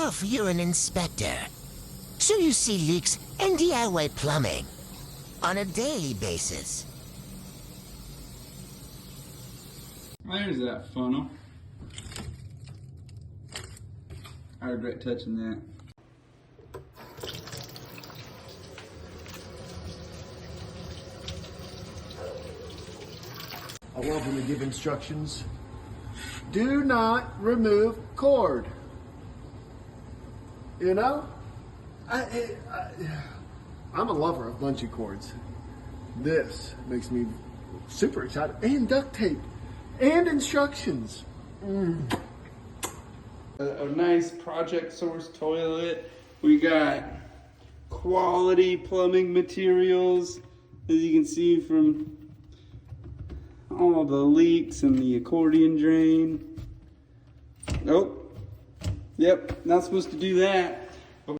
off you're an inspector. So you see leaks and DIY plumbing on a daily basis. There's that funnel. I regret touching that. I love when they give instructions. Do not remove cord. You know, I'm a lover of bungee cords. This makes me super excited. And duct tape. And instructions. A nice Project Source toilet. We got quality plumbing materials, as you can see from all the leaks and the accordion drain. Nope. Yep, not supposed to do that.